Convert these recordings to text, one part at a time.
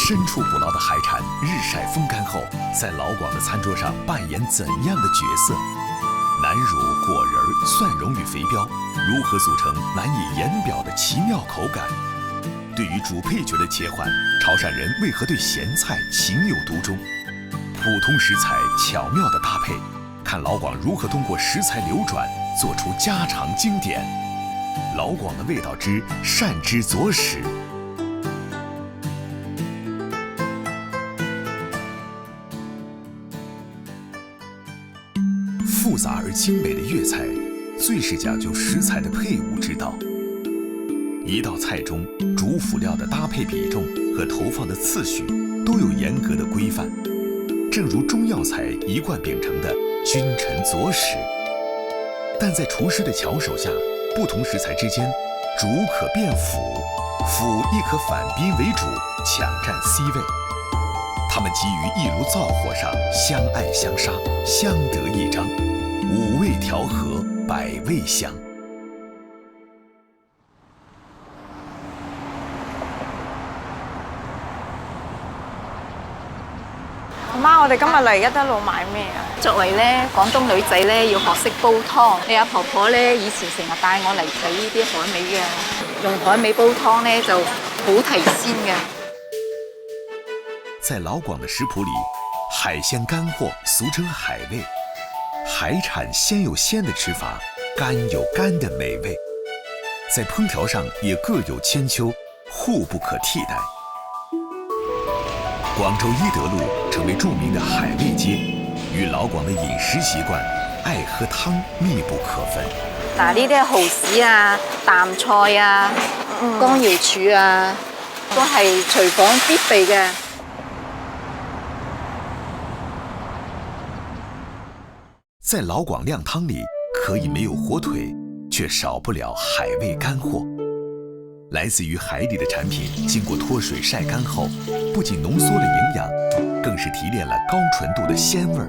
深处捕捞的海产日晒风干后，在老广的餐桌上扮演怎样的角色？南乳、果仁、蒜蓉与肥膘如何组成难以言表的奇妙口感？对于主配角的切换，潮汕人为何对咸菜情有独钟？普通食材巧妙的搭配，看老广如何通过食材流转做出家常经典。老广的味道之善之佐使。复杂而精美的粤菜，最是讲究食材的配伍之道。一道菜中主辅料的搭配比重和投放的次序都有严格的规范，正如中药材一贯秉承的君臣佐使。但在厨师的巧手下，不同食材之间主可变辅，辅亦可反宾为主，抢占 C 位。他们基于一炉灶火上相爱相杀，相得益彰，五味调和，百味香。媽，我哋今日嚟一德路買咩啊？作為咧廣東女仔咧，要學識煲湯。你阿婆婆咧以前成日帶我嚟睇呢啲海味嘅，用海味煲湯咧就好提鮮嘅。在老廣的食譜裡，海鮮乾貨俗稱海味，海產鮮有鮮的吃法，乾有乾的美味，在烹調上也各有千秋，互不可替代。廣州伊德路成為著名的海味街，與老廣的飲食習慣、愛喝湯密不可分。嗱，呢啲蠔豉啊、淡菜啊、乾瑤柱啊，都係廚房必備嘅。在老廣靓湯裡，可以沒有火腿，卻少不了海味乾貨。來自於海裡的產品，經過脫水曬乾後，不僅濃縮了營養，更是提煉了高純度的鮮味兒。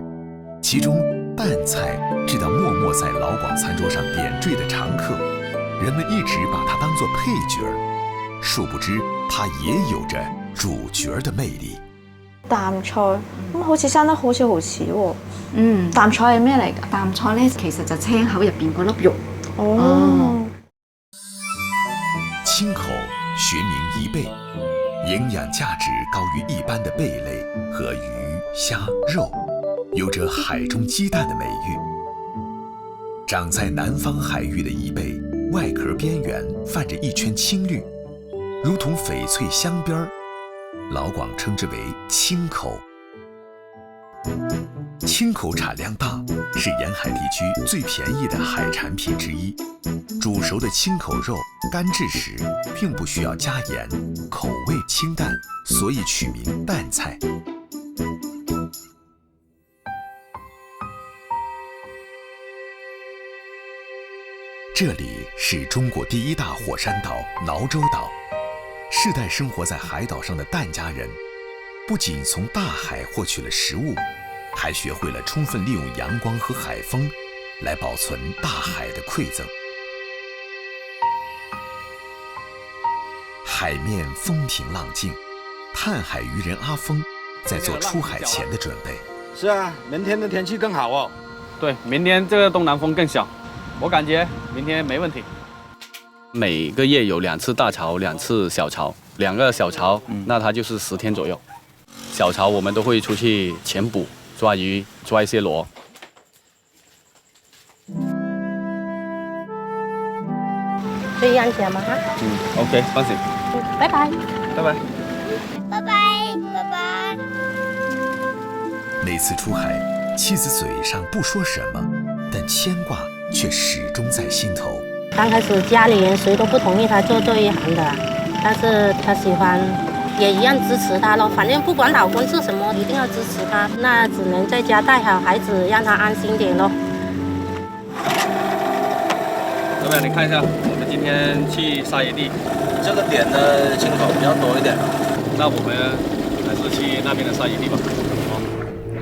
其中，淡菜直到默默在老廣餐桌上點綴的常客，人們一直把它當作配角兒，殊不知它也有着主角的魅力。淡菜咁好似生得好似蠔豉喎。淡菜係咩嚟㗎？淡菜咧其實就青口入邊嗰粒肉。哦。青口學名贻貝，營養價值高於一般的貝類和魚、蝦、肉，有着海中雞蛋的美譽。長在南方海域的贻貝，外殼邊緣泛着一圈青綠，如同翡翠鑲邊兒，老廣稱之為青口。青口產量大，是沿海地區最便宜的海產品之一。煮熟的青口肉乾製時，並不需要加鹽，口味清淡，所以取名淡菜。這裡是中國第一大火山島蘆洲島，世代生活在海島上的疍家人，不僅從大海獲取了食物，還學會了充分利用陽光和海風來保存大海的饋贈。海面風平浪靜，疍海漁人阿峰在做出海前的準備。是啊，明天的天氣更好哦。對，明天這個東南風更小，我感覺明天沒問題。每個月有2次大潮，2次小潮，2個小潮，那它就是10天左右。小潮我們都會出去潛捕，抓魚，抓一些螺。注意安全嘛哈。OK， 放心。拜拜。拜拜。拜拜，拜拜。每次出海，妻子嘴上不說什麼，但牽掛卻始終在心頭。剛開始家裡人誰都不同意他做這一行的，但是他喜歡，也一樣支持他咯。反正不管老公做什麼，一定要支持他。那只能在家帶好孩子，讓他安心點咯。老闆，你看一下，我們今天去沙野地，這個點的青口比較多一點。那我們還是去那邊的沙野地吧。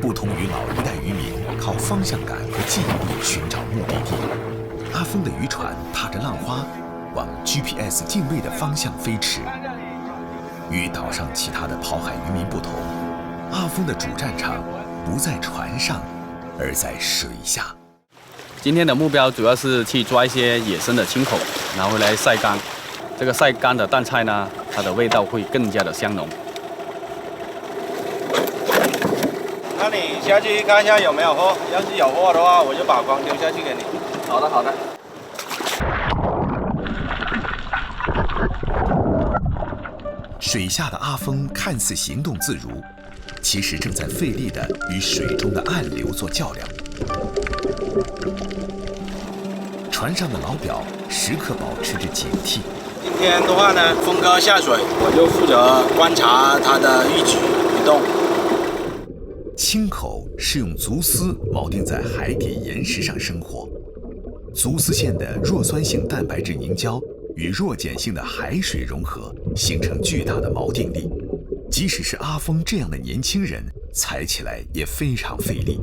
不同於老一代漁民靠方向感和記憶力尋找目的地，阿峰的漁船踏着浪花，往 GPS 定位的方向飛馳。与岛上其他的跑海渔民不同，阿峰的主战场不在船上，而在水下。今天的目标主要是去抓一些野生的青口，拿回来晒干。这个晒干的淡菜呢，它的味道会更加的香浓。那你下去看一下有没有货，要是有货的话，我就把光丢下去给你。好的，好的。水下的阿峰看似行动自如，其实正在费力地与水中的暗流做较量。船上的老表时刻保持着警惕。今天的话呢，峰哥下水，我就负责观察他的一举一动。青口是用足丝铆定在海底岩石上生活，足丝线的弱酸性蛋白质凝胶与弱碱性的海水融合，形成巨大的锚定力。即使是阿峰这样的年轻人，踩起来也非常费力。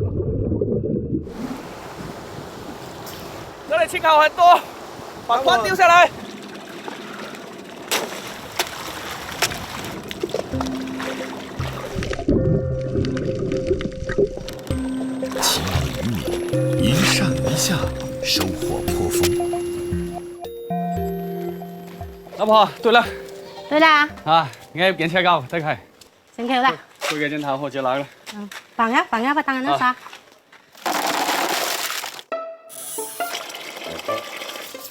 这里青口很多，把筐丢下来。勤劳的渔民一上一下，收获颇丰。老婆，對啦，對啦，啊，我檢車夠，得係，成球啦。攰嘅鏡頭我就來啦。放呀，把當那啥。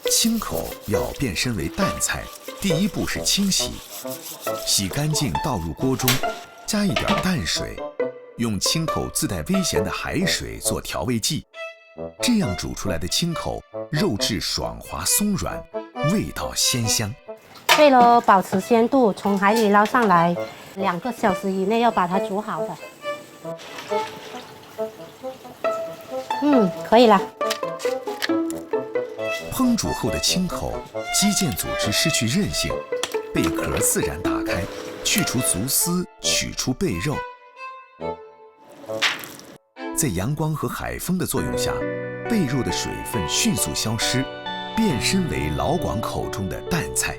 青口要变身为淡菜，第一步是清洗，洗干净倒入锅中，加一点淡水，用青口自带危险的海水做调味剂，这样煮出来的青口肉质爽滑松软，味道鲜香。为了保持鲜度，从海里捞上来，2个小时以内要把它煮好的。可以了。烹煮后的青口，肌腱组织失去韧性，贝壳自然打开，去除足丝，取出贝肉。在阳光和海风的作用下，贝肉的水分迅速消失，变身为老广口中的淡菜。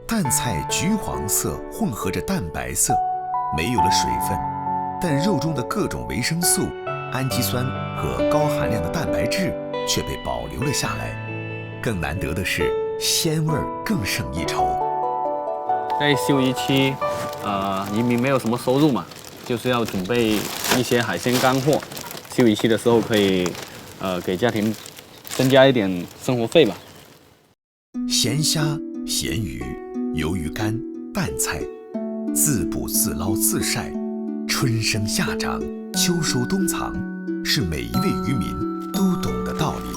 淡菜橘黄色混合着淡白色，没有了水分，但肉中的各种维生素、氨基酸和高含量的蛋白质却被保留了下来。更难得的是，鲜味更胜一筹。在休渔期，渔民没有什么收入嘛，就是要准备一些海鲜干货，休渔期的时候可以，给家庭增加一点生活费吧。咸虾、咸鱼、鱿鱼干、淡菜，自捕自捞自晒，春生夏长，秋收冬藏，是每一位渔民都懂的道理。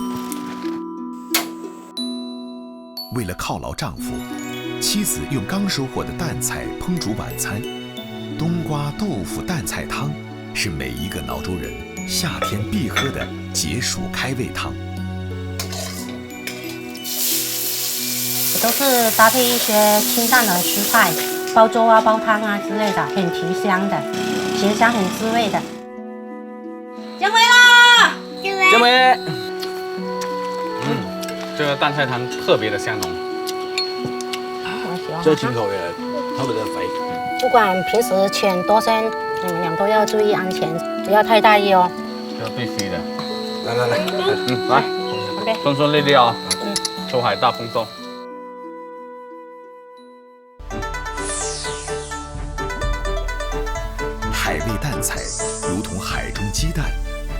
为了犒劳丈夫，妻子用刚收获的淡菜烹煮晚餐。冬瓜豆腐淡菜汤是每一个儋州人夏天必喝的解暑开胃汤。都是搭配一些清淡的蔬菜，煲粥啊、煲汤啊之类的，很提香的，咸香很滋味的。姜维啦！姜维。这个淡菜汤特别的香浓。这青口也特别的肥。不管平时浅多深，你们俩都要注意安全，不要太大意哦。这必须的。来，来， OK， 顺顺利利啊！出海大丰收。海味淡菜如同海中鸡蛋，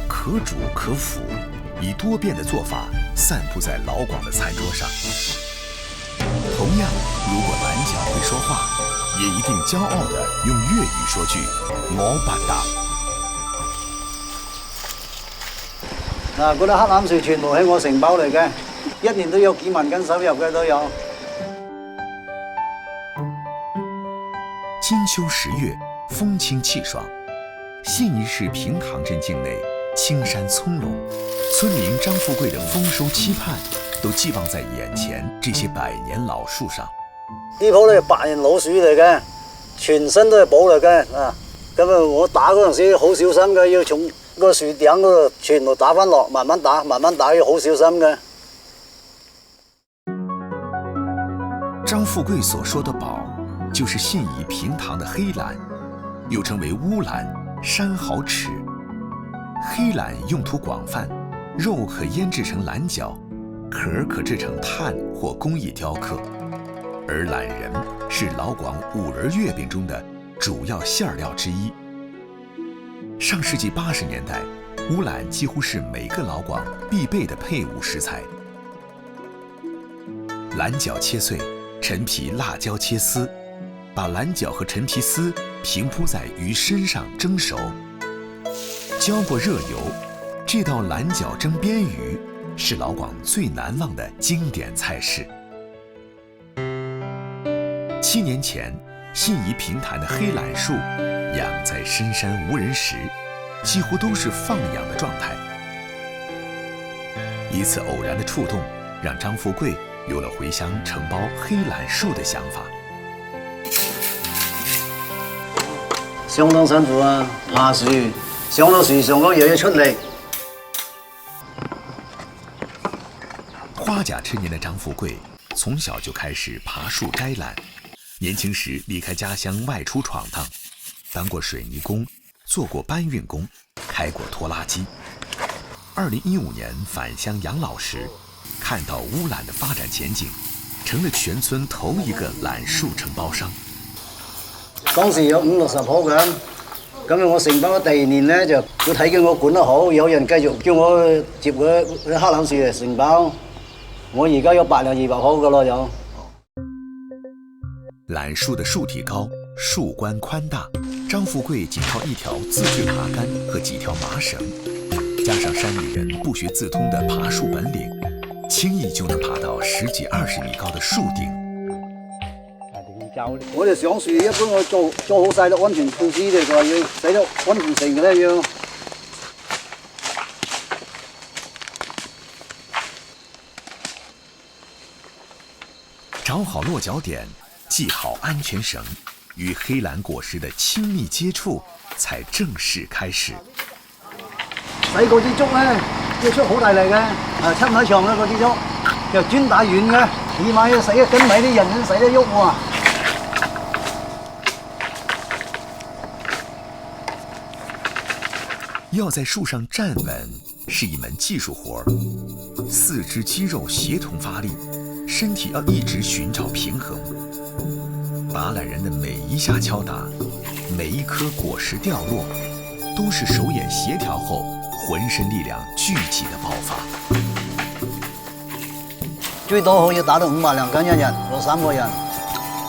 可煮可腐，以多变的做法散布在老广的餐桌上。同样，如果南角会说话，也一定骄傲地用粤语说句“我八達”。嗱，嗰啲黑欖樹全部喺我承包嚟嘅，1年都有幾萬斤收入嘅都有。金秋10月，风清气爽。信义市平塘镇境内，青山葱茏，村民张富贵的丰收期盼，都寄望在眼前这些百年老树上。呢棵咧百年老樹嚟嘅，全身都係寶嚟嘅啊！咁啊，我打嗰陣時好小心嘅，要從個樹頂嗰度全部打翻落，慢慢打，慢慢打，要好小心嘅。张富贵所说的宝，就是信宜平塘的黑兰，又称为乌兰、山蚝豉。黑兰用途广泛，肉可腌制成兰角，壳可制成炭或工艺雕刻。而懒仁是老广五仁月饼中的主要馅料之一。上世纪80年代，乌兰几乎是每个老广必备的配伍食材。兰角切碎，陈皮、辣椒切丝，把兰角和陈皮丝平铺在鱼身上蒸熟。浇过热油，这道兰角蒸边鱼是老广最难忘的经典菜式。7年前，信宜平潭的黑兰树养在深山无人时，几乎都是放养的状态。一次偶然的触动，让张富贵有了回乡承包黑兰树的想法。相當辛苦啊，爬樹，上到樹上嗰又要出嚟。花甲之年的张富贵从小就开始爬树摘兰，年轻时离开家乡外出闯荡，当过水泥工，做过搬运工，开过拖拉机。2015年返乡养老时，看到乌兰的发展前景，成了全村头一个兰树承包商。當時有50-60棵嘅，咁我承包嘅第2年咧，就佢睇見我管得好，有人繼續叫我接佢黑蘭樹嚟承包。我而家有100-200棵嘅咯，有。兰树的树体高，树冠宽大，张富贵仅靠一条自制爬杆和几条麻绳，加上山里人不学自通的爬树本領，輕易就能爬到10幾20米高的樹頂。我哋上樹一般我做好晒啲安全措施嚟㗎，要使得安全性嘅咧要。找好落腳點，繫好安全繩，與黑蘭果實的親密接觸才正式開始。洗嗰支竹咧，要出好大力嘅，出唔開場啦嗰支竹，就專打遠嘅，起碼要洗一斤米啲人先洗得喐喎。要在樹上站穩是一門技術活兒，四肢肌肉協同發力，身體要一直尋找平衡。拔懶人的每一下敲打，每一顆果實掉落，都是手眼協調後渾身力量聚集的爆發。最多可以打到500兩斤一日，有3個人，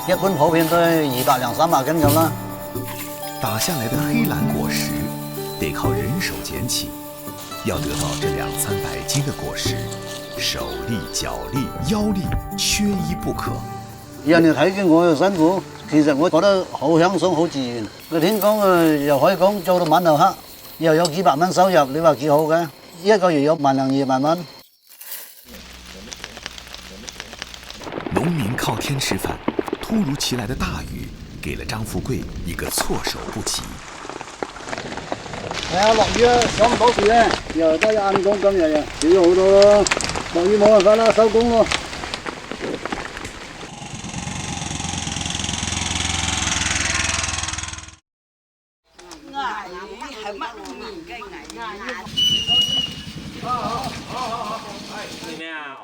一般普遍都係200兩300斤咁啦。打下來的黑蘭果實得靠人手撿起，要得到這200-300斤的果實，手力、腳力、腰力缺一不可。人哋睇見我又辛苦，其實我覺得好輕鬆、好自然。個天工又可以講做到晚到黑，又有幾百蚊收入，你話幾好嘅？一個月有100-200蚊。農民靠天吃飯，突如其來的大雨給了張富貴一個措手不及。係啊，落雨啊，上唔到樹咧，又得1公斤日少咗好多咯。落雨冇辦法啦，收工咯。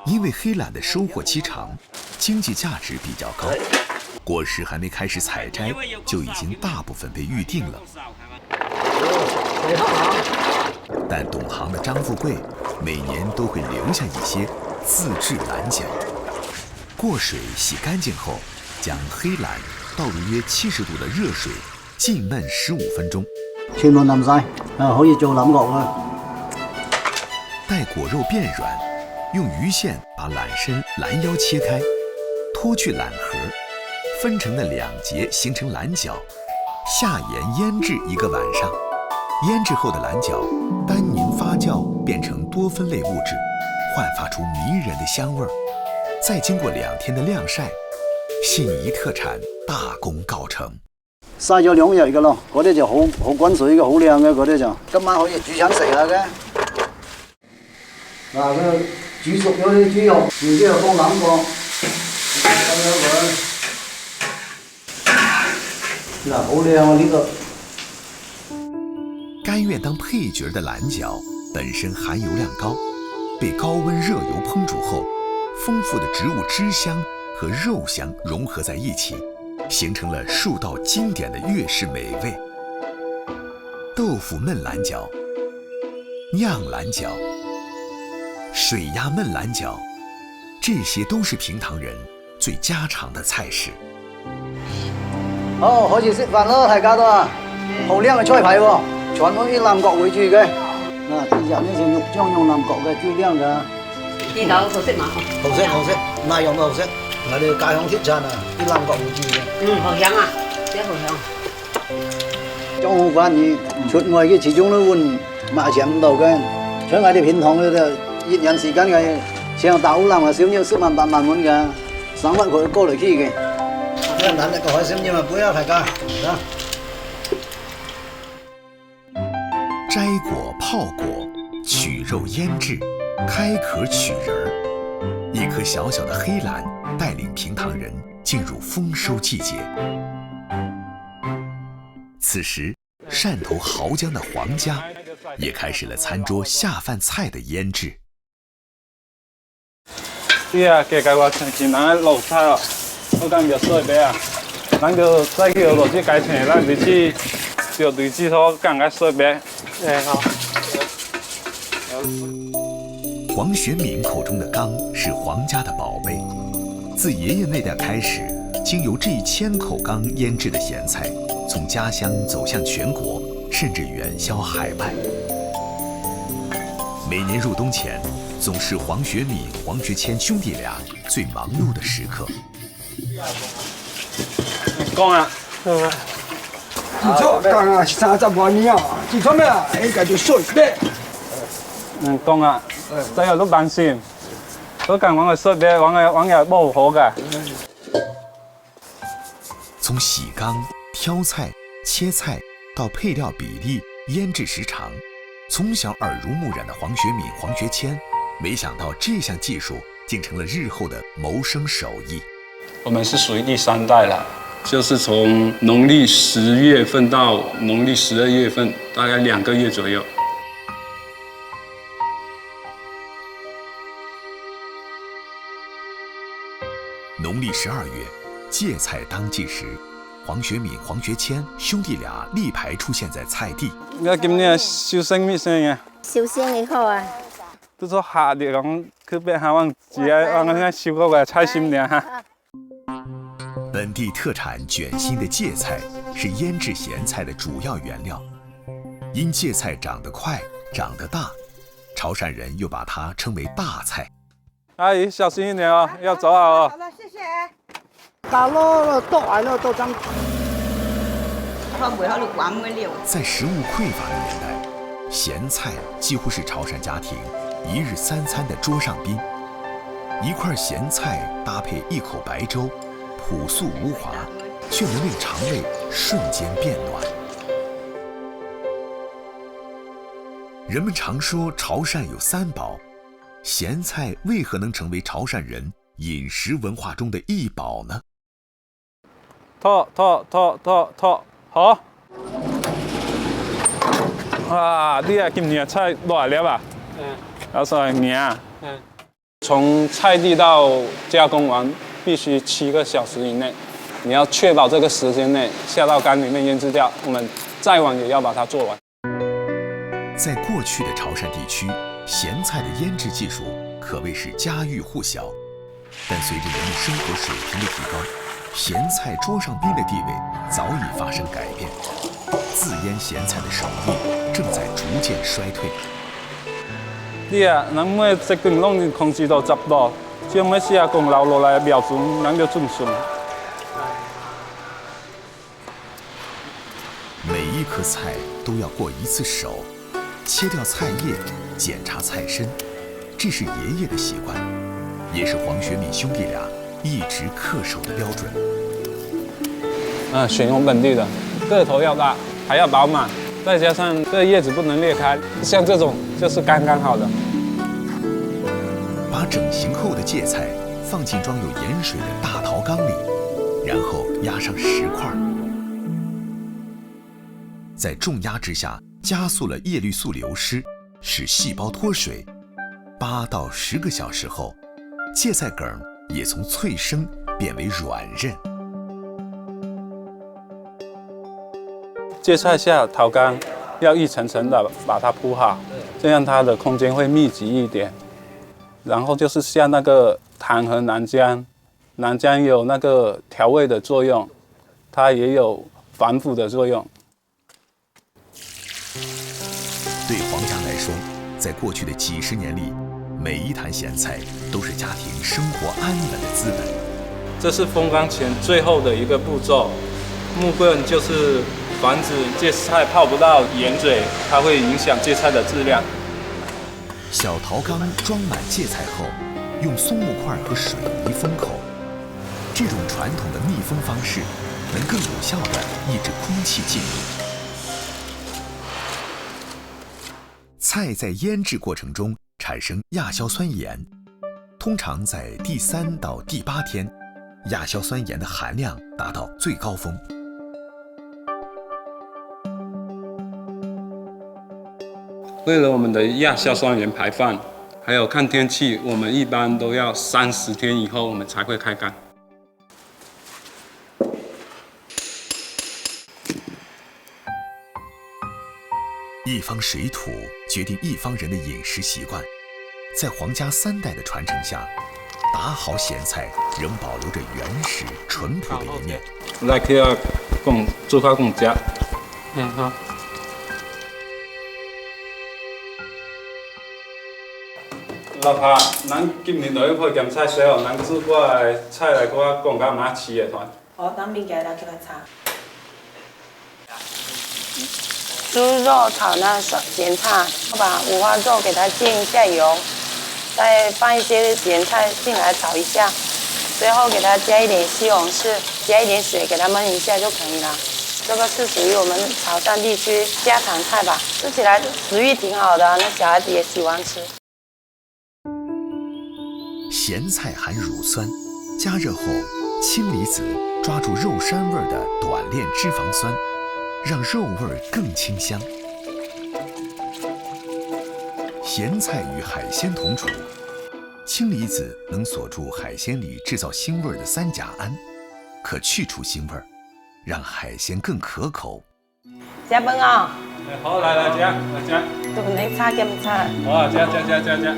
因為黑蘭的收穫期長，經濟價值比較高，果實還沒開始採摘，就已經大部分被預定了。但懂行的張富貴每年都會留下一些自製蘭角。過水洗乾淨後，將黑蘭倒入約70度的熱水，浸燜15分鐘。全部淋晒，可以做欖角啦。待果肉變軟，用魚線把欖身、欖腰切開，脫去欖核，分成的2節形成欖角，下鹽醃製1個晚上。醃製後的欖角單寧發酵變成多酚類物質，煥發出迷人的香味。再經過2天的晾曬，信宜特產大功告成。曬咗2日嘅咯，嗰啲就好滾水嘅，好靚嘅嗰啲就，今晚可以煮餐食下嘅。嗱，佢煮熟咗啲豬肉，然之後放欖角，咁樣佢。那好亮啊！呢個甘愿当配角的蓝角本身含油量高，被高温热油烹煮后，丰富的植物脂香和肉香融合在一起，形成了数道经典的粤式美味。豆腐焖蓝角、酿蓝角、水鸭焖蓝角，这些都是平塘人最家常的菜式。好，開始食飯咯，大家都啊，好靚嘅菜牌喎，全部以南角為主嘅。嗱，以前呢是肉醬用南角嘅最靚㗎。呢度好食嘛？好食好食，內容都好食。我哋家鄉鐵餐啊，以南角為主嘅。好香啊，真好香。中午飯而出外嘅始終都換買錢唔到嘅，所以我哋平塘嘅熱人時間嘅，像大烏蘭話少少10萬8萬蚊㗎，3萬佢過嚟去嘅。這難得個海鮮啫嘛，不要大家。摘果、泡果、取肉腌制、开壳取仁儿，一颗小小的黑蓝带领平塘人进入丰收季节。此时，汕头濠江的黄家也开始了餐桌下饭菜的腌制。啲啊，嘅計劃前人落菜哦，我今日水俾啊，咱就再去落去改成，咱就去就對住所更加水俾。好。黄学敏口中的缸是黄家的宝贝，自爷爷那代开始，经由这1000口缸腌制的咸菜，从家乡走向全国，甚至远销海外。每年入冬前，总是黄学敏、黄学谦兄弟俩最忙碌的时刻。講啊，自從剛啊30多年啊，自從咩啊，應該就水唄。講啊，真係都擔心，都講我嘅水俾，我嘅冇好嘅。從洗缸、挑菜、切菜到配料比例、腌制时长，从小耳濡目染的黄学敏、黄学谦，没想到这项技术竟成了日后的谋生手艺。我们是属于第3代了，就是从农历10月份到农历12月份，大概2个月左右。农历12月，芥菜当季时，黄学敏、黄学谦兄弟俩立牌出现在菜地。而今年燒生咩聲嘅？燒聲以後啊，都做下啲講，佢俾下往自己往嗰啲燒嗰個菜心點哈。本地特产卷心的芥菜是腌制咸菜的主要原料，因芥菜长得快、长得大，潮汕人又把它称为大菜。阿姨小心一點哦，要走啊哦。好了，謝謝。大佬都來了，都爭。在食物匮乏的年代，咸菜几乎是潮汕家庭1日3餐的桌上宾。一块咸菜搭配1口白粥，朴素无华，却能令肠胃瞬间变暖。人们常说潮汕有3宝，咸菜为何能成为潮汕人饮食文化中的一宝呢？拖，好。啊，啲啊，今年菜多少粒啊？要說年啊。從菜地到加工完必須7個小時以內，你要確保這個時間內下到缸裡面醃製掉，我們再晚也要把它做完。在過去的潮汕地區，咸菜的醃製技術可謂是家喻戶曉，但隨着人們生活水平的提高，咸菜桌上賓的地位早已發生改變，自醃咸菜的手藝正在逐漸衰退。啲啊，咱每隻間攏控制到10度，只要每時啊講留落來標準，咱就準順。每一顆菜都要過一次手，切掉菜葉，檢查菜身，這是爺爺的習慣，也是黃學敏兄弟倆一直恪守的標準。選用本地的，個頭要大，還要飽滿，再加上這葉子不能裂開，像這種就是剛剛好的。把整形後的芥菜放進裝有鹽水的大陶缸裡，然後壓上10塊。在重压之下加速了叶绿素流失，使细胞脱水。8到10个小时后，芥菜梗也从脆生变为软韧。芥菜下陶缸要一层层的把它铺好，这样它的空间会密集一点。然后就是下那个糖和南姜，南姜有那个调味的作用，它也有防腐的作用。对黄家来说，在过去的几十年里，每一坛咸菜都是家庭生活安稳的资本。这是风干前最后的一个步骤，木棍就是防止芥菜泡不到盐水，它会影响芥菜的质量。小陶缸装满芥菜后，用松木块和水泥封口。这种传统的密封方式能更有效地抑制空气进入。菜在腌制过程中产生亚硝酸盐，通常在第3到第8天，亚硝酸盐的含量达到最高峰。为了我们的亚硝酸盐排放，还有看天气，我们一般都要30天以后我们才会开缸。一方水土决定一方人的饮食习惯，在黄家3代的传承下，打好咸菜仍保留着原始淳朴的一面。来去啊，做法更佳。好。老婆，咱今年就要配咸菜水哦，咱煮我的菜来，我讲甲妈饲的团。好，咱物件来给他炒。猪肉炒那咸菜，我把五花肉给它煎一下油，再放一些咸菜进来炒一下，最后给它加一点西红柿，加一点水给它焖一下就可以了。这个是属于我们潮汕地区家常菜吧，吃起来食欲挺好的，那小孩子也喜欢吃。咸菜含乳酸，加热后，氢离子抓住肉膻味的短链脂肪酸，让肉味更清香。咸菜与海鲜同处，氢离子能锁住海鲜里制造腥味的3甲胺，可去除腥味，让海鲜更可口。加饭啊！好，来加。都能炒咸菜。好，加。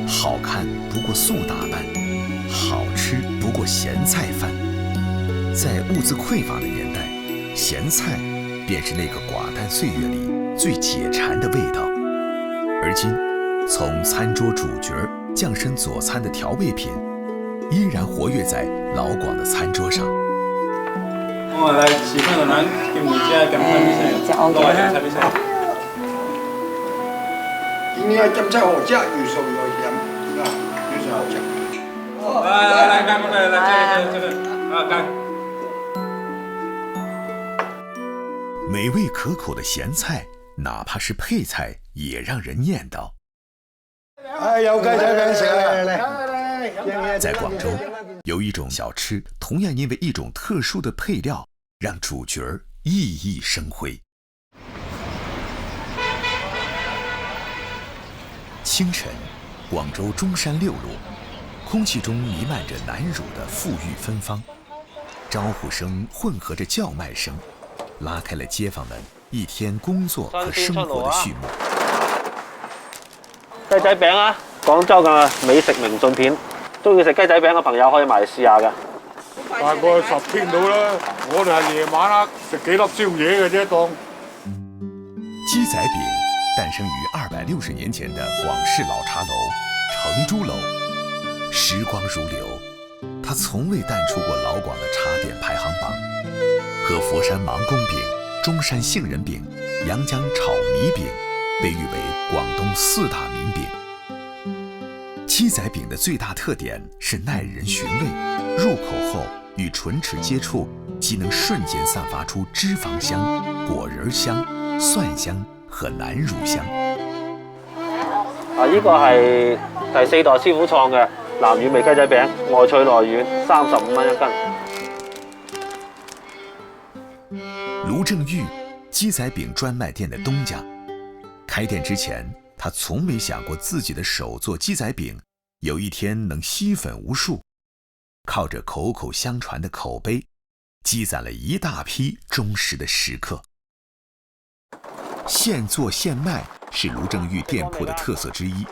好看不过素打扮，好吃不过咸菜饭。在物资匮乏的年代，咸菜便是那个寡淡岁月里最解馋的味道。而今，从餐桌主角降身佐餐的调味品，依然活跃在老广的餐桌上。我来吃饭了，咱今年这咸菜比赛，老咸菜比赛。今年咸菜好吃，又熟又咸，啊，非常好吃。来，干过来，这个，干。美味可口的咸菜，哪怕是配菜，也让人念叨。有雞仔餅食來。在广州，有一种小吃，同样因为一种特殊的配料，让主角熠熠生辉。清晨，广州中山6路，空气中弥漫着南乳的馥郁芬芳，招呼声混合着叫卖声，拉开了街坊们一天工作和生活的序幕。雞仔餅啊，廣州嘅美食明信片，中意食雞仔餅嘅朋友可以埋嚟試下㗎。大概10天到啦，我哋係夜晚黑食幾粒宵夜嘅啫，當。雞仔餅诞生于260年前的广式老茶楼成珠楼，时光如流，它从未淡出过老广的茶点排行榜，和佛山芒宫饼、中山杏仁饼、阳江炒米饼被誉为广东4大名饼。鸡仔饼的最大特点是耐人寻味，入口后与唇齿接触，即能瞬间散发出脂肪香、果仁香、蒜香和南乳香。呢個係第4代師傅創嘅南乳味雞仔餅，外脆內軟，35蚊1斤。盧正玉鸡仔饼专卖店的东家。开店之前，他从没想过自己的手做鸡仔饼有一天能吸粉无数。靠着口口相传的口碑，积攒了一大批忠实的食客。现做现卖是卢正玉店铺的特色之一。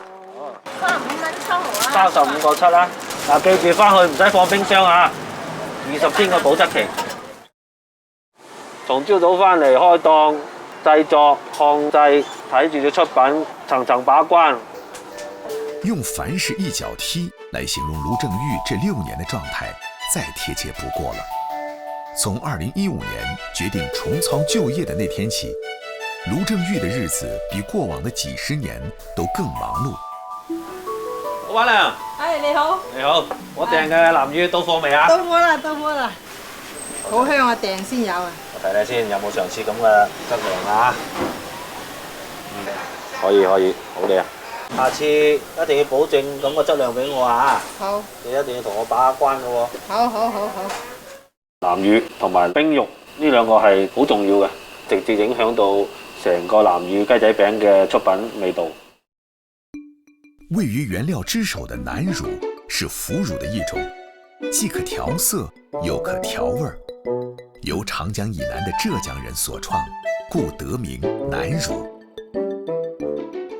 35個七啦，嗱記住翻去唔使放冰箱啊，20天嘅保質期。從朝早翻嚟開檔、製作、控制，睇住隻出品，層層把關。用凡事一腳踢来形容卢正玉这6年的状态，再贴切不过了。从2015年决定重操旧业的那天起，卢正玉的日子比過往的幾十年都更忙碌。老闆娘，你好。你好，我訂嘅南乳到貨未啊？到貨啦，到貨啦，好香啊，訂先有啊。我睇睇先，有冇上次咁嘅質量啊？可以，好靚啊！下次一定要保證咁嘅質量俾我啊！好，你一定要同我把關嘅喎。好。南乳同埋冰肉呢兩個係好重要嘅，直接影響到成個南乳雞仔餅嘅出品味道。位于原料之首的南乳是腐乳的一种，既可调色又可调味儿，由长江以南的浙江人所创，故得名南乳。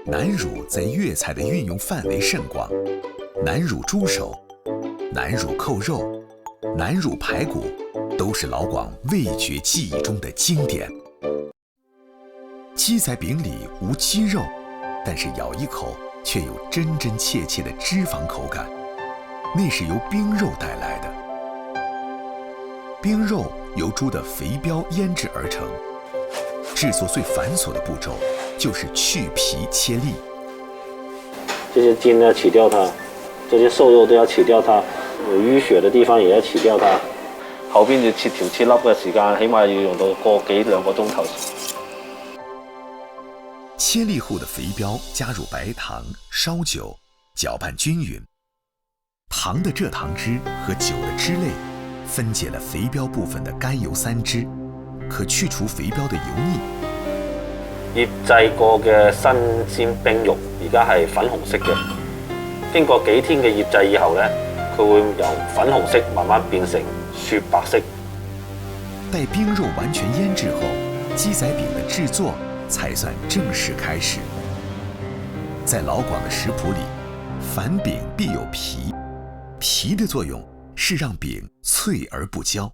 南乳在粤菜的运用范围甚广，南乳猪手、南乳扣肉、南乳排骨都是老广味觉记忆中的经典。鸡仔饼里无鸡肉，但是咬一口却有真真切切的脂肪口感，那是由冰肉带来的。冰肉由猪的肥膘腌制而成，制作最繁琐的步骤就是去皮切粒。这些筋呢，取掉它，这些瘦肉都要取掉它，有淤血的地方也要取掉它。後邊要切條切粒嘅時間，起碼要用到2個鐘頭。切粒後的肥膘加入白糖、燒酒，攪拌均勻。糖的蔗糖汁和酒的汁類分解了肥膘部分的甘油三酯，可去除肥膘的油膩。醃製過嘅新鮮冰肉，而家係粉紅色嘅。經過幾天嘅醃製以後呢，佢會由粉紅色慢慢變成雪白色。待冰肉完全醃製後，雞仔餅的製作才算正式開始。在老廣的食譜裡，凡餅必有皮，皮的作用是讓餅脆而不焦。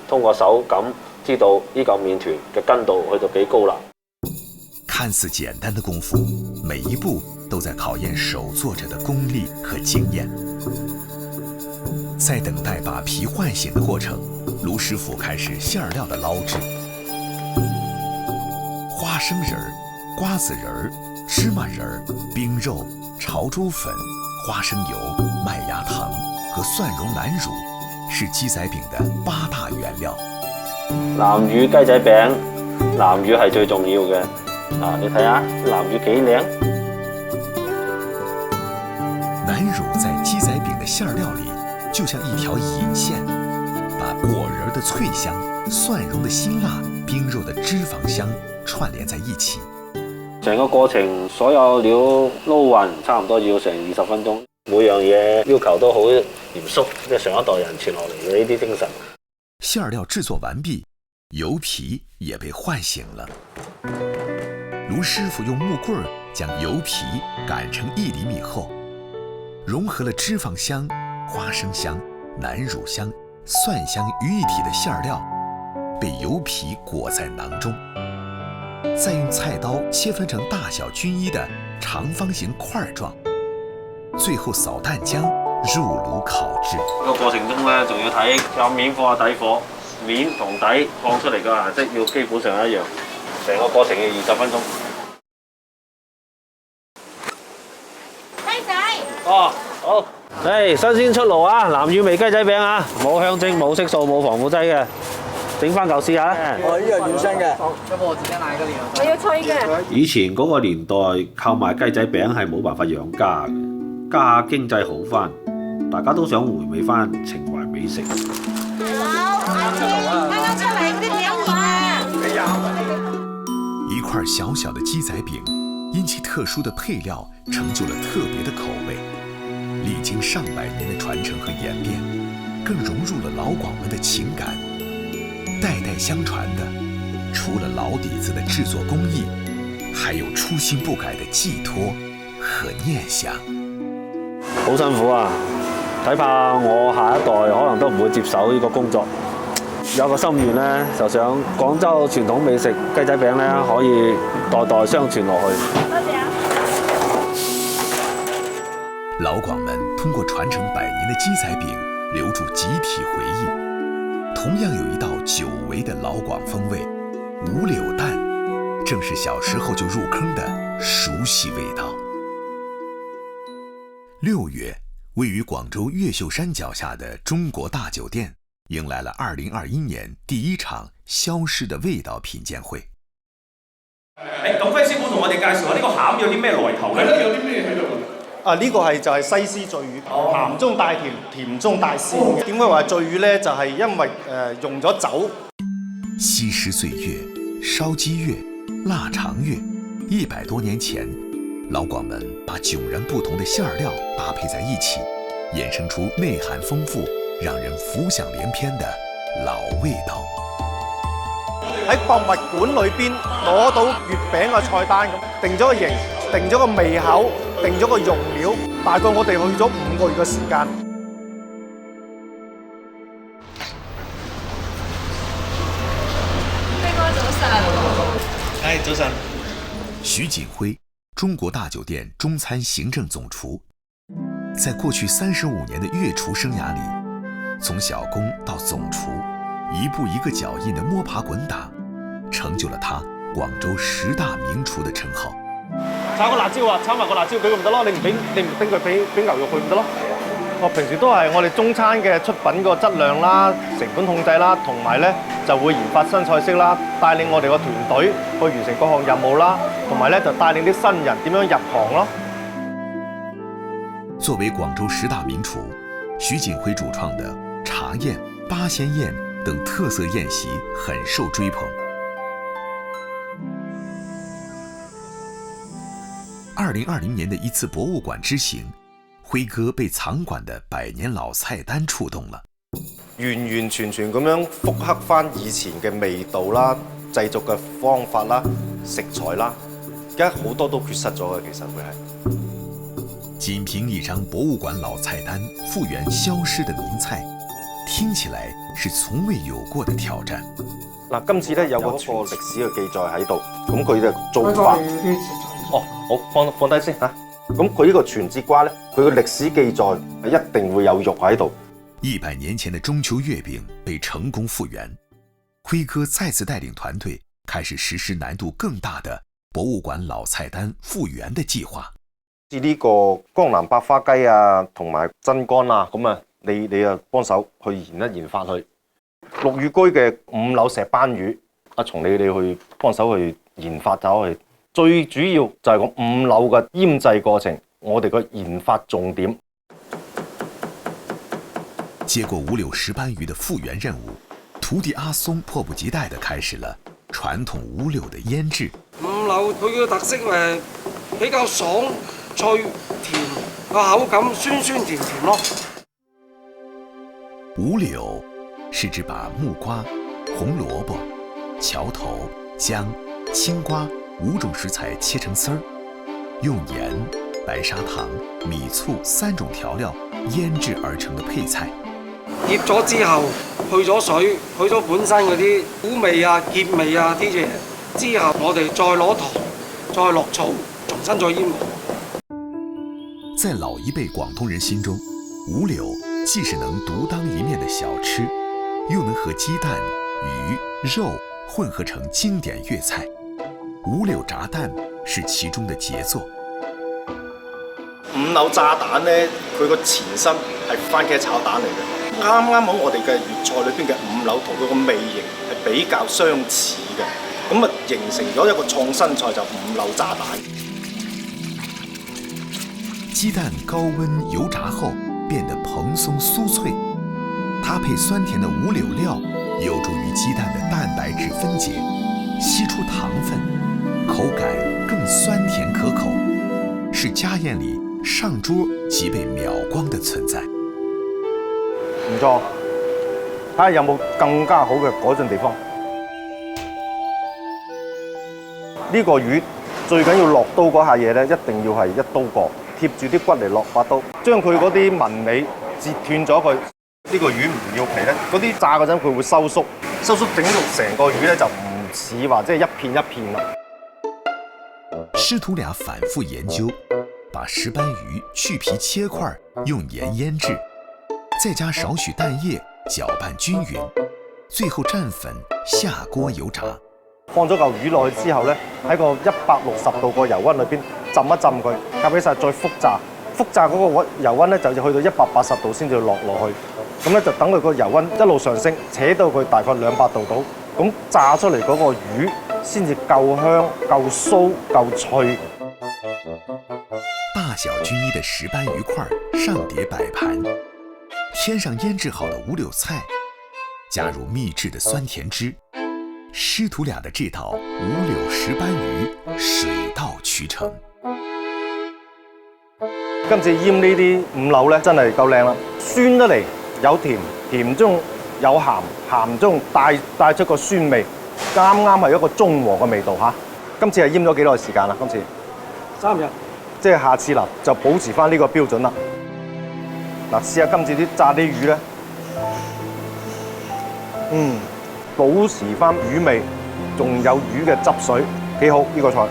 通過手感知道呢嚿麵團嘅筋度去到幾高啦。看似簡單的功夫，每一步都在考驗手作者的功力和經驗。在等待把皮喚醒的過程，盧師傅開始餡料的撈製。花生仁儿、瓜子仁儿、芝麻仁儿、冰肉、潮州粉、花生油、麥芽糖和蒜蓉南乳是雞仔餅的8大原料。南乳雞仔餅，南乳係最重要嘅。你睇下南乳幾靚。南乳在雞仔餅的餡料裡就像一條引線，把果仁的脆香、蒜蓉的辛辣、冰肉的脂肪香串聯在一起。成個過程所有料撈勻，差唔多要成20分鐘。每樣嘢要求都好嚴肅，即係上一代人傳落嚟嘅呢啲精神。餡料製作完畢，油皮也被喚醒了。盧師傅用木棍將油皮擀成1厘米厚，融合了脂肪香、花生香、南乳香、蒜香於一體的餡料，被油皮裹在囊中，再用菜刀切分成大小均一的長方形塊狀，最後掃蛋漿入爐烤製。個過程中咧，仲要睇有面貨底貨，面同底放出嚟嘅顏色要基本上一樣。成個過程要20分鐘。雞仔。哦，好。新鮮出爐啊！南乳味雞仔餅啊，冇香精、冇色素、冇防腐劑嘅，整翻嚿試下。呢個原生嘅。我要脆嘅。以前嗰個年代靠賣雞仔餅係冇辦法養家嘅，家下經濟好翻，大家都想回味翻情懷美食。啱啱出嚟嗰啲餅熱啊！而小小的鸡仔饼，因其特殊的配料，成就了特别的口味。历经上百年的传承和演变，更融入了老广们的情感。代代相传的，除了老底子的制作工艺，还有初心不改的寄托和念想。好辛苦啊！睇怕我下一代可能都唔會接手呢個工作。有個心願咧，就想廣州傳統美食雞仔餅咧，可以代代相傳落去。多謝啊！老广们通过传承100年的鸡仔饼，留住集体回忆。同样有一道久违的老广风味——五柳蛋，正是小时候就入坑的熟悉味道。6月，位于广州越秀山脚下的中国大酒店迎来了2021年第一場消失的味道品鑑會。咁輝師傅同我哋介紹下呢個餡有啲咩來頭咧？有啲咩喺度？呢個就係西施醉魚，鹹中帶甜，甜中帶鮮嘅。點解話醉魚呢？就係因為用咗酒。西施醉月、燒雞月、臘腸月，100多年前，老廣們把迥然不同的餡料搭配在一起，衍生出內涵豐富、讓人浮想聯翩的老味道。喺博物館裏邊攞到月餅嘅菜單咁，定咗個型，定咗個味口，定咗個用料，大概我哋去咗5個月嘅時間。飛哥早晨。早晨。徐錦輝，中國大酒店中餐行政總廚，在過去35年的粵廚生涯裏，從小工到總廚，一步一個腳印的摸爬滾打，成就了他廣州10大名廚的稱號。炒個辣椒啊，炒埋個辣椒俾佢唔得咯，你唔叮佢俾牛肉佢唔得咯。我平時都係我哋中餐嘅出品個質量啦、成本控制啦，同埋咧就會研發新菜式啦，帶領我哋個團隊去完成各項任務啦，同埋咧就帶領啲新人點樣入行咯。作為廣州10大名廚，徐錦輝主創的茶宴、八仙宴等特色宴席很受追捧。2020年的一次博物館之行，輝哥被藏館的100年老菜單觸動了，完完全全咁樣復刻翻以前嘅味道啦、製作嘅方法啦、食材啦，而家好多都缺失咗嘅，其實會係。僅憑一張博物館老菜單復原消失的名菜，聽起來是從未有過的挑戰。嗱，今次咧有個歷史嘅記載喺度，咁佢嘅做法。哦，好，放低先嚇。咁佢呢個全節瓜咧，佢嘅歷史記載係一定會有肉喺度。100年前的中秋月餅被成功復原，輝哥再次帶領團隊開始實施難度更大的博物館老菜單復原的計劃。呢個江南百花雞啊，同埋真乾啊，咁啊，你啊幫手去研發佢。陸羽居嘅5柳石斑魚，阿松你去幫手去研發走去。最主要就係個5柳嘅醃製過程，我哋個研發重點。接過5柳石斑魚的復原任務，徒弟阿松迫不及待地開始了傳統5柳的醃製。5柳佢嘅特色係比較爽、脆、甜，個口感酸酸甜甜咯。5柳是指把木瓜、紅蘿蔔、橋頭、薑、青瓜5種食材切成絲兒，用鹽、白砂糖、米醋3種調料醃製而成的配菜。醃咗之後，去咗水，去咗本身嗰啲苦味啊、澀味啊啲嘢，之後我哋再攞糖，再落醋，重新再醃。在老一輩廣東人心中，5柳既是能獨當一面的小吃，又能和雞蛋、魚、肉混合成經典粵菜。5柳炸蛋是其中的傑作。5柳炸蛋呢，佢個前身係番茄炒蛋嚟嘅。啱啱好我哋嘅粵菜裏邊嘅5柳同佢個味型係比較相似嘅，咁啊形成咗一個創新菜就5柳炸蛋。雞蛋高溫油炸後變得蓬鬆酥脆，搭配酸甜的5柳料，有助於雞蛋的蛋白質分解，吸出糖分，口感更酸甜可口，是家宴里上桌即被秒光的存在。唔錯，睇下有冇更加好嘅改進地方。呢個魚最緊要落刀嗰下嘢咧，一定要係一刀過，貼住啲骨嚟落把刀，將佢嗰啲紋尾截斷咗佢。呢個魚唔要皮咧，嗰啲炸嗰陣佢會收縮，整到成個魚咧就唔似話即係一片一片啦。師徒倆反覆研究，把石斑魚去皮切塊，用鹽醃製，再加少許蛋液攪拌均勻，最後蘸粉下鍋油炸。放咗嚿魚落去之後咧，喺個160度個油溫裏邊浸一浸佢，夾起晒再復炸。復炸嗰個油溫咧就要去到180度先至落去。咁咧就等佢個油溫一路上升，扯到佢大概200度到，咁炸出嚟嗰個魚先至夠香、夠酥、夠脆。大小均一的石斑魚塊上碟擺盤，添上醃製好的五柳菜，加入秘製的酸甜汁。師徒倆的這道五柳石斑魚水到渠成。今次醃呢啲五柳咧真係夠靚啦，酸得嚟有甜，甜中有鹹，鹹中帶出個酸味，啱啱係一個中和嘅味道嚇。今次係醃咗幾耐時間啦？今次3日，即係下次啦就保持翻呢個標準啦。嗱，試下今次啲炸啲魚咧，保持翻魚味，仲有魚嘅汁水，幾好呢個菜。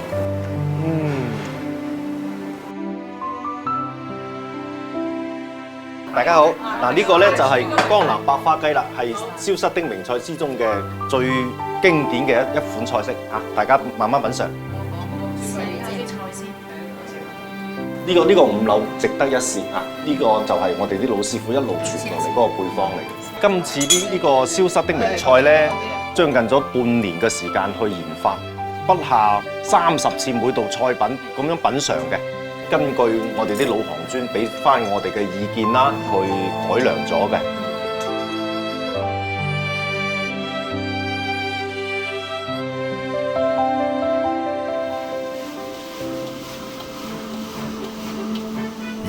大家好，嗱呢個咧就係江南百花雞啦，係消失的名菜之中嘅最經典嘅一款菜式嚇，大家慢慢品嘗。呢個五柳值得一試啊！呢個就係我哋啲老師傅一路傳落嚟嗰個配方嚟。今次呢個消失的名菜咧，將近咗半年嘅時間去研發，不下30次每道菜品咁樣品嚐嘅。根據我哋啲老行專俾翻我哋嘅意見啦，去改良咗嘅。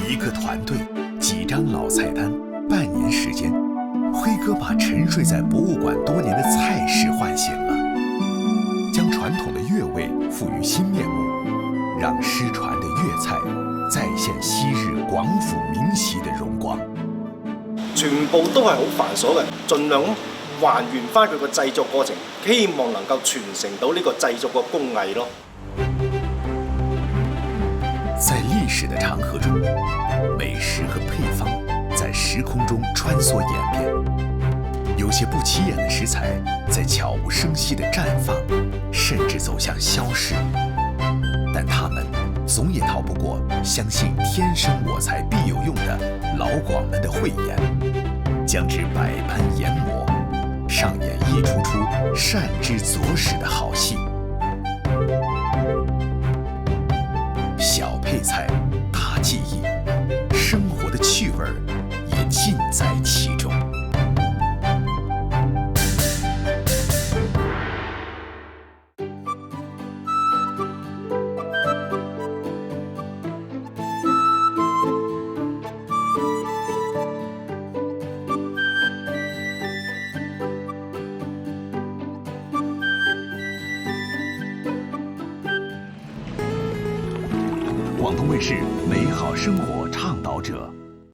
一個團隊，幾張老菜單，半年時間，輝哥把沉睡在博物館多年的菜式喚醒了，將傳統的粵味賦予新面目，讓失傳的粵菜再現昔日廣府名席的榮光。全部都係好繁瑣嘅，盡量還原翻佢個製作過程，希望能夠傳承到呢個製作嘅工藝咯。在歷史的長河中，美食和配方在時空中穿梭演變，有些不起眼的食材在悄無聲息的綻放，甚至走向消失。但他們總也逃不過相信天生我材必有用的老廣們的慧眼，將之百般研磨，上演一出出善之左使的好戲。小配菜，大技藝，生活的趣味也盡在其中。广东卫视美好生活倡导者。